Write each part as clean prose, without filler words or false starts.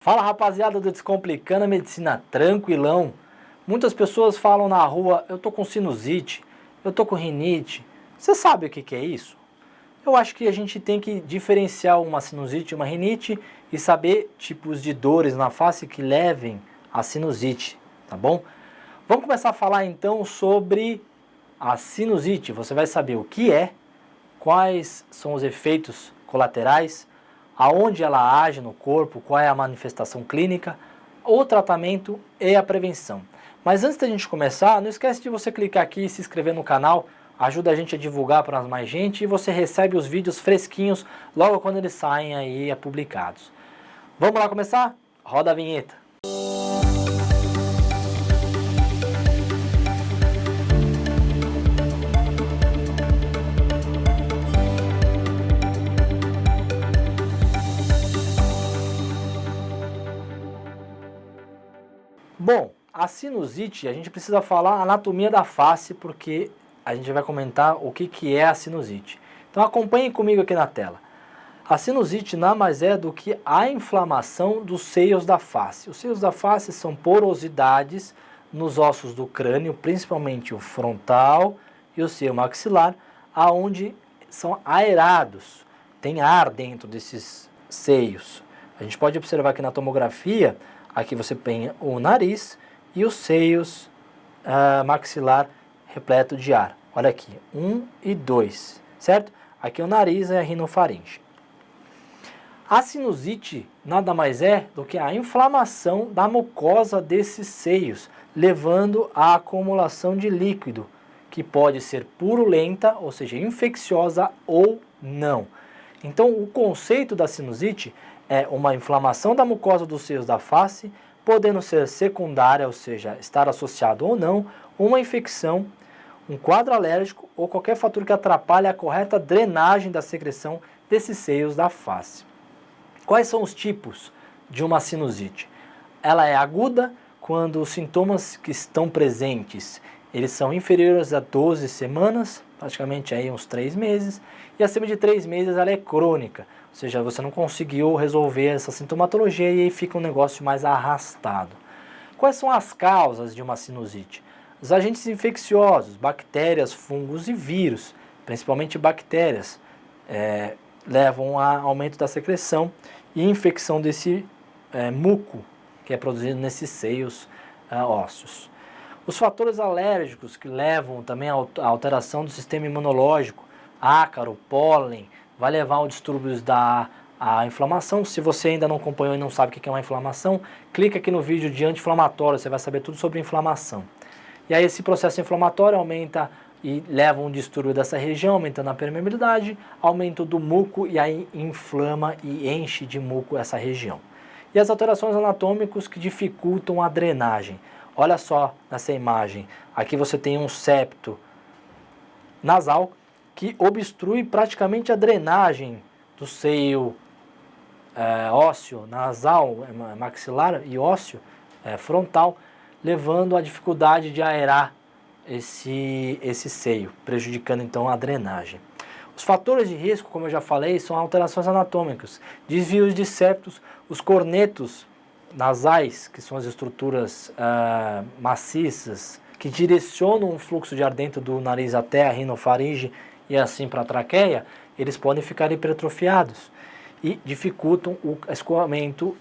Fala rapaziada do Descomplicando a Medicina, tranquilão. Muitas pessoas falam na rua, eu tô com sinusite, eu tô com rinite. Você sabe o que é isso? Eu acho que a gente tem que diferenciar uma sinusite e uma rinite e saber tipos de dores na face que levem a sinusite, tá bom? Vamos começar a falar então sobre a sinusite. Você vai saber o que é, quais são os efeitos colaterais, aonde ela age no corpo, qual é a manifestação clínica, o tratamento e a prevenção. Mas antes da gente começar, não esquece de você clicar aqui e se inscrever no canal, ajuda a gente a divulgar para mais gente e você recebe os vídeos fresquinhos logo quando eles saem aí publicados. Vamos lá começar? Roda a vinheta. Bom, a sinusite, a gente precisa falar a anatomia da face, porque a gente vai comentar o que é a sinusite. Então acompanhem comigo aqui na tela. A sinusite nada mais é do que a inflamação dos seios da face. Os seios da face são porosidades nos ossos do crânio, principalmente o frontal e o seio maxilar, aonde são aerados, tem ar dentro desses seios. A gente pode observar aqui na tomografia. Aqui você tem o nariz e os seios maxilar repleto de ar. Olha aqui, 1 e 2, certo? Aqui o nariz é a rinofaringe. A sinusite nada mais é do que a inflamação da mucosa desses seios, levando à acumulação de líquido, que pode ser purulenta, ou seja, infecciosa ou não. Então, o conceito da sinusite é uma inflamação da mucosa dos seios da face, podendo ser secundária, ou seja, estar associado ou não, uma infecção, um quadro alérgico ou qualquer fator que atrapalhe a correta drenagem da secreção desses seios da face. Quais são os tipos de uma sinusite? Ela é aguda quando os sintomas que estão presentes, eles são inferiores a 12 semanas, praticamente aí uns 3 meses, e acima de 3 meses ela é crônica, ou seja, você não conseguiu resolver essa sintomatologia e aí fica um negócio mais arrastado. Quais são as causas de uma sinusite? Os agentes infecciosos, bactérias, fungos e vírus, principalmente bactérias, levam a aumento da secreção e infecção desse muco que é produzido nesses seios ósseos. Os fatores alérgicos que levam também à alteração do sistema imunológico, ácaro, pólen, vai levar ao distúrbios da inflamação. Se você ainda não acompanhou e não sabe o que é uma inflamação, clica aqui no vídeo de anti-inflamatório, você vai saber tudo sobre inflamação. E aí esse processo inflamatório aumenta e leva um distúrbio dessa região, aumentando a permeabilidade, aumento do muco e aí inflama e enche de muco essa região. E as alterações anatômicas que dificultam a drenagem. Olha só nessa imagem, aqui você tem um septo nasal que obstrui praticamente a drenagem do seio ósseo, nasal, maxilar e ósseo frontal, levando à dificuldade de aerar esse seio, prejudicando então a drenagem. Os fatores de risco, como eu já falei, são alterações anatômicas, desvios de septos, os cornetos nasais, que são as estruturas maciças, que direcionam o fluxo de ar dentro do nariz até a rinofaringe e assim para a traqueia, eles podem ficar hipertrofiados e dificultam o escoamento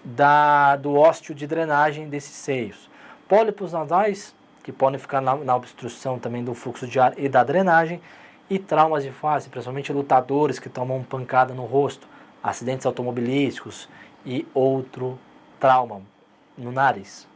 do ósseo de drenagem desses seios. Pólipos nasais, que podem ficar na obstrução também do fluxo de ar e da drenagem, e traumas de face, principalmente lutadores que tomam pancada no rosto, acidentes automobilísticos e outro trauma no nariz.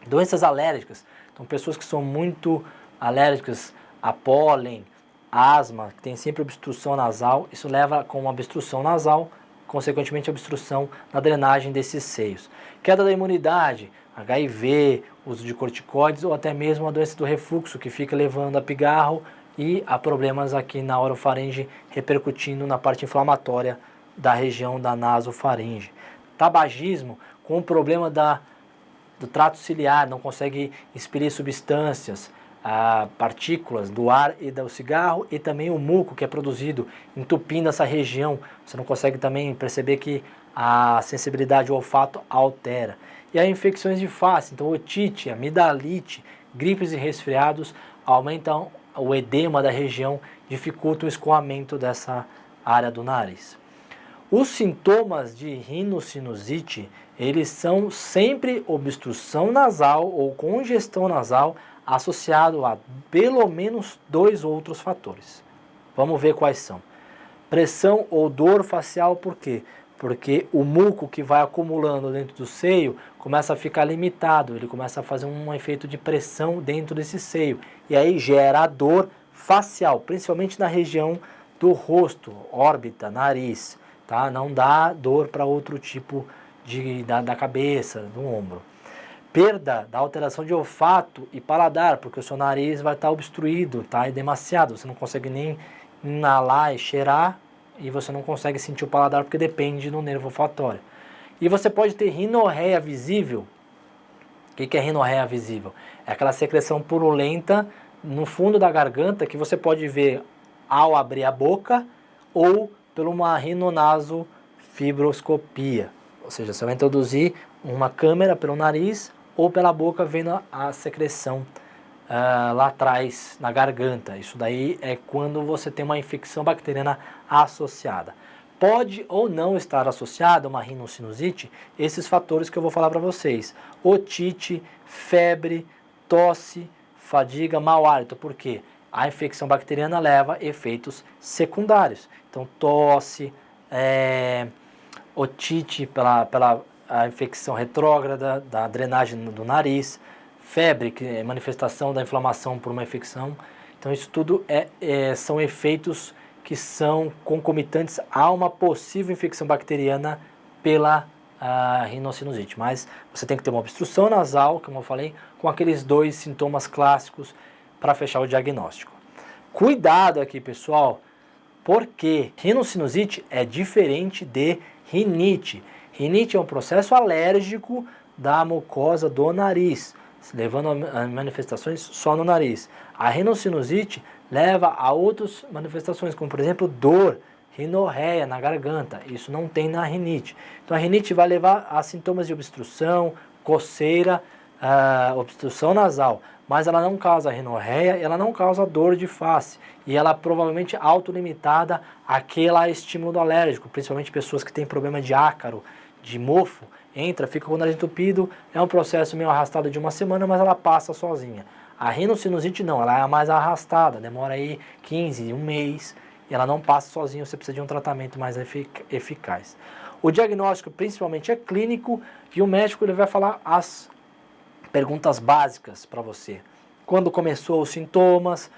Doenças alérgicas, então pessoas que são muito alérgicas a pólen, asma, que tem sempre obstrução nasal, isso leva com uma obstrução nasal, consequentemente obstrução na drenagem desses seios. Queda da imunidade, HIV, uso de corticoides ou até mesmo a doença do refluxo, que fica levando a pigarro e a problemas aqui na orofaringe, repercutindo na parte inflamatória da região da nasofaringe. Tabagismo, com o problema do trato ciliar, não consegue expelir substâncias, partículas do ar e do cigarro, e também o muco que é produzido entupindo essa região. Você não consegue também perceber que a sensibilidade ao olfato altera. E aí infecções de face, então otite, amidalite, gripes e resfriados aumentam o edema da região, dificulta o escoamento dessa área do nariz. Os sintomas de rinocinusite, eles são sempre obstrução nasal ou congestão nasal associado a pelo menos 2 outros fatores. Vamos ver quais são. Pressão ou dor facial, por quê? Porque o muco que vai acumulando dentro do seio começa a ficar limitado, ele começa a fazer um efeito de pressão dentro desse seio. E aí gera a dor facial, principalmente na região do rosto, órbita, nariz. Tá? Não dá dor para outro tipo da cabeça, do ombro. Perda da alteração de olfato e paladar, porque o seu nariz vai estar obstruído, tá? Demasiado, você não consegue nem inalar e cheirar, e você não consegue sentir o paladar porque depende do nervo olfatório. E você pode ter rinorreia visível. O que é rinorreia visível? É aquela secreção purulenta no fundo da garganta que você pode ver ao abrir a boca ou por uma rinonasofibroscopia. Ou seja, você vai introduzir uma câmera pelo nariz ou pela boca vendo a secreção lá atrás na garganta. Isso daí é quando você tem uma infecção bacteriana associada. Pode ou não estar associada a uma rinocinusite esses fatores que eu vou falar para vocês. Otite, febre, tosse, fadiga, mau hálito. Por quê? A infecção bacteriana leva efeitos secundários. Então, tosse, otite pela a infecção retrógrada da drenagem do nariz, febre, que é manifestação da inflamação por uma infecção. Então, isso tudo são efeitos que são concomitantes a uma possível infecção bacteriana pela rinocinusite. Mas você tem que ter uma obstrução nasal, como eu falei, com aqueles 2 sintomas clássicos para fechar o diagnóstico. Cuidado aqui, pessoal, porque rinocinusite é diferente de rinite. Rinite é um processo alérgico da mucosa do nariz, levando a manifestações só no nariz. A rinocinusite leva a outras manifestações, como por exemplo dor, rinorreia na garganta. Isso não tem na rinite. Então a rinite vai levar a sintomas de obstrução, coceira, obstrução nasal, mas ela não causa rinorreia, ela não causa dor de face e ela é provavelmente autolimitada àquele estímulo alérgico, principalmente pessoas que têm problema de ácaro, de mofo, fica com o nariz entupido, é um processo meio arrastado de uma semana, mas ela passa sozinha. A rinocinusite não, ela é mais arrastada, demora aí 15, um mês, e ela não passa sozinha, você precisa de um tratamento mais eficaz. O diagnóstico principalmente é clínico e o médico ele vai falar as perguntas básicas para você. Quando começou os sintomas,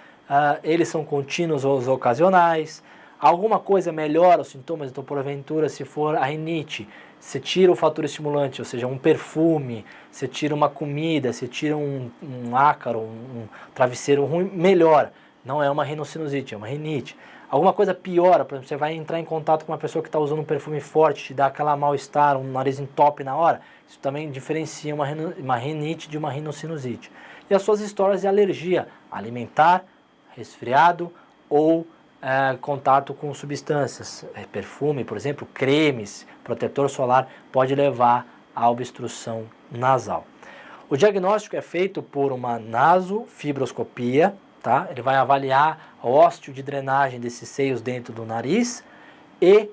eles são contínuos ou ocasionais, alguma coisa melhora os sintomas, então porventura se for a rinite, você tira o fator estimulante, ou seja, um perfume, você tira uma comida, você tira um ácaro, um travesseiro ruim, melhora. Não é uma rinocinusite, é uma rinite. Alguma coisa piora, por exemplo, você vai entrar em contato com uma pessoa que está usando um perfume forte, te dá aquela mal-estar, um nariz entope na hora, isso também diferencia uma rinite de uma rinocinusite. E as suas histórias de alergia alimentar, resfriado ou contato com substâncias, perfume, por exemplo, cremes, protetor solar, pode levar à obstrução nasal. O diagnóstico é feito por uma nasofibroscopia, tá? Ele vai avaliar a ósseo de drenagem desses seios dentro do nariz e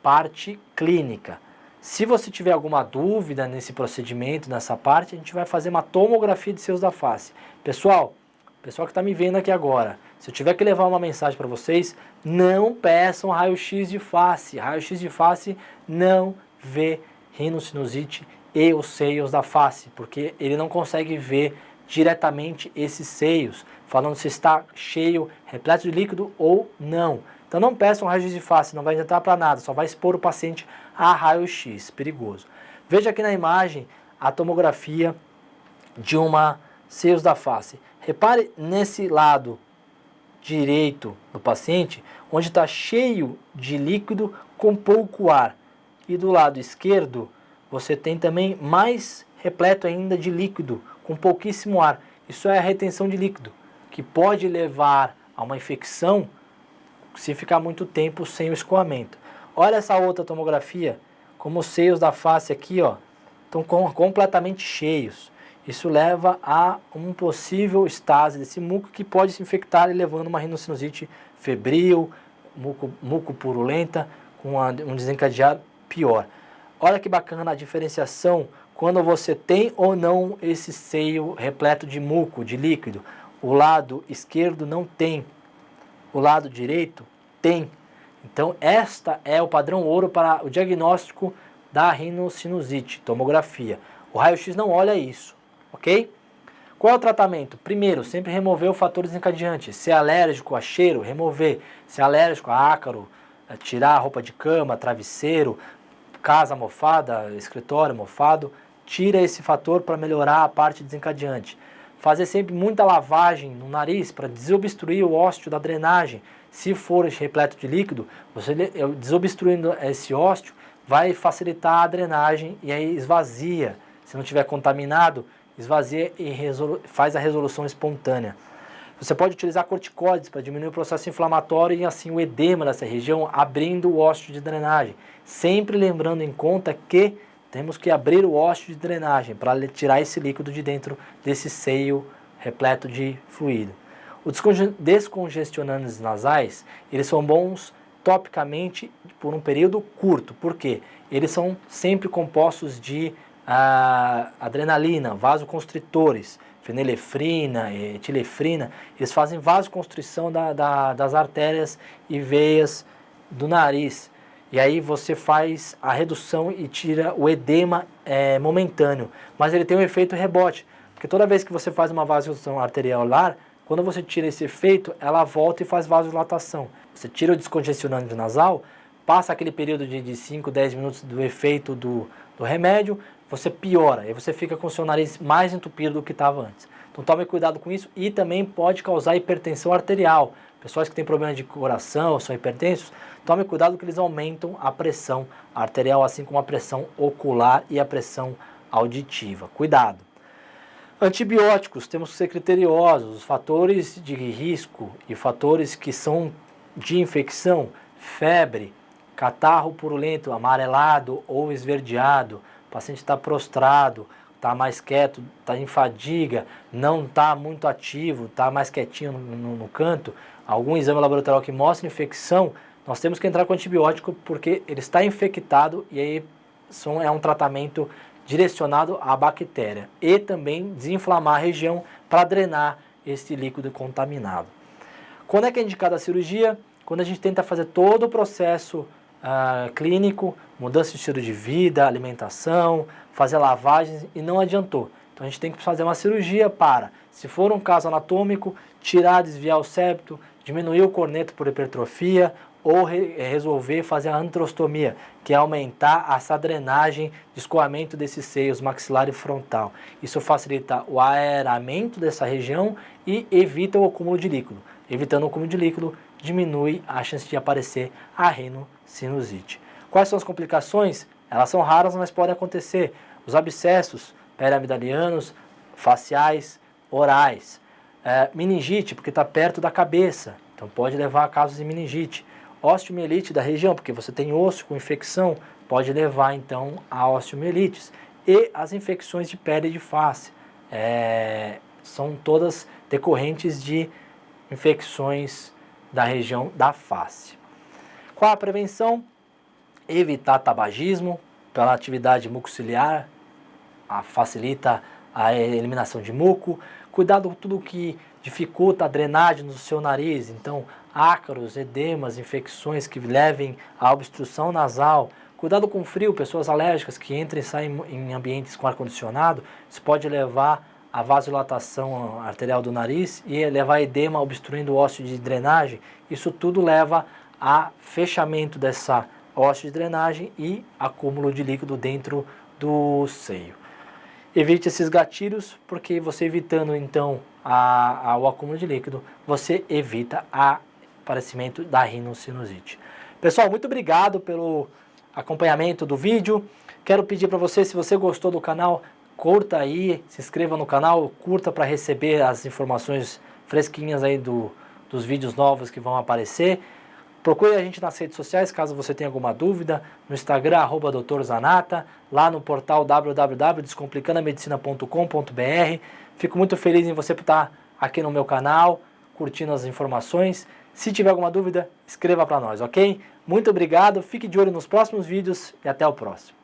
parte clínica. Se você tiver alguma dúvida nesse procedimento, nessa parte, a gente vai fazer uma tomografia de seios da face. Pessoal que está me vendo aqui agora, se eu tiver que levar uma mensagem para vocês, não peçam raio-x de face. Raio-x de face não vê rinocinusite e os seios da face, porque ele não consegue ver diretamente esses seios, falando se está cheio, repleto de líquido ou não. Então não peçam raio-x de face, não vai adiantar para nada, só vai expor o paciente a raio-x, perigoso. Veja aqui na imagem a tomografia de uma seios da face. Repare nesse lado direito do paciente, onde está cheio de líquido com pouco ar. E do lado esquerdo, você tem também mais repleto ainda de líquido, com pouquíssimo ar. Isso é a retenção de líquido, que pode levar a uma infecção se ficar muito tempo sem o escoamento. Olha essa outra tomografia, como os seios da face aqui, ó, estão completamente cheios. Isso leva a um possível estase desse muco que pode se infectar e levando uma rinocinusite febril, muco purulenta, com um desencadear pior. Olha que bacana a diferenciação quando você tem ou não esse seio repleto de muco, de líquido. O lado esquerdo não tem, o lado direito tem. Então esta é o padrão ouro para o diagnóstico da rinocinusite, tomografia. O raio-x não olha isso, ok? Qual é o tratamento? Primeiro, sempre remover o fator desencadeante. Se é alérgico a cheiro, remover. Se é alérgico a ácaro, tirar a roupa de cama, travesseiro, casa mofada, escritório mofado, tira esse fator para melhorar a parte desencadeante. Fazer sempre muita lavagem no nariz para desobstruir o ósseo da drenagem. Se for repleto de líquido, você desobstruindo esse ósseo vai facilitar a drenagem e aí esvazia. Se não tiver contaminado, esvazia e faz a resolução espontânea. Você pode utilizar corticoides para diminuir o processo inflamatório e assim o edema dessa região, abrindo o ósseo de drenagem. Sempre lembrando em conta que temos que abrir o ósseo de drenagem para tirar esse líquido de dentro desse seio repleto de fluido. Os descongestionantes nasais, eles são bons topicamente por um período curto. Por quê? Eles são sempre compostos de adrenalina, vasoconstritores, fenilefrina, etilefrina. Eles fazem vasoconstrição das artérias e veias do nariz. E aí você faz a redução e tira o edema momentâneo. Mas ele tem um efeito rebote, porque toda vez que você faz uma vasodilatação arteriolar, quando você tira esse efeito, ela volta e faz vasodilatação. Você tira o descongestionante nasal, passa aquele período de 5, 10 minutos do efeito do remédio, você piora, e você fica com o seu nariz mais entupido do que estava antes. Então tome cuidado com isso e também pode causar hipertensão arterial. Pessoas que têm problemas de coração, são hipertensos, tome cuidado que eles aumentam a pressão arterial, assim como a pressão ocular e a pressão auditiva. Cuidado. Antibióticos, temos que ser criteriosos. Os fatores de risco e fatores que são de infecção, febre, catarro purulento, amarelado ou esverdeado, o paciente está prostrado, está mais quieto, está em fadiga, não está muito ativo, está mais quietinho no canto, algum exame laboratorial que mostra infecção, nós temos que entrar com antibiótico porque ele está infectado e aí é um tratamento direcionado à bactéria e também desinflamar a região para drenar esse líquido contaminado. Quando é que é indicada a cirurgia? Quando a gente tenta fazer todo o processo clínico, mudança de estilo de vida, alimentação, fazer lavagens e não adiantou. Então a gente tem que fazer uma cirurgia para, se for um caso anatômico, tirar, desviar o septo, diminuir o corneto por hipertrofia ou resolver fazer a antrostomia, que é aumentar essa drenagem de escoamento desses seios maxilar e frontal. Isso facilita o aeramento dessa região e evita o acúmulo de líquido. Evitando o acúmulo de líquido, diminui a chance de aparecer a rinocinusite. Quais são as complicações? Elas são raras, mas podem acontecer. Os abscessos periamidalianos, faciais, orais. Meningite, porque está perto da cabeça, então pode levar a casos de meningite. Osteomielite da região, porque você tem osso com infecção, pode levar então a osteomielites. E as infecções de pele e de face, são todas decorrentes de infecções da região da face. Qual a prevenção? Evitar tabagismo, pela atividade mucociliar, facilita a eliminação de muco. Cuidado com tudo que dificulta a drenagem no seu nariz, então ácaros, edemas, infecções que levem à obstrução nasal. Cuidado com frio, pessoas alérgicas que entram e saem em ambientes com ar-condicionado, isso pode levar a vasodilatação arterial do nariz e levar a edema obstruindo o ósseo de drenagem. Isso tudo leva a fechamento dessa ósseo de drenagem e acúmulo de líquido dentro do seio. Evite esses gatilhos, porque você evitando então o acúmulo de líquido, você evita o aparecimento da rinocinusite. Pessoal, muito obrigado pelo acompanhamento do vídeo. Quero pedir para você, se você gostou do canal, curta aí, se inscreva no canal, curta para receber as informações fresquinhas aí dos vídeos novos que vão aparecer. Procure a gente nas redes sociais, caso você tenha alguma dúvida, no Instagram, @Dr. Zanata, lá no portal www.descomplicandomedicina.com.br. Fico muito feliz em você estar aqui no meu canal, curtindo as informações. Se tiver alguma dúvida, escreva para nós, ok? Muito obrigado, fique de olho nos próximos vídeos e até o próximo.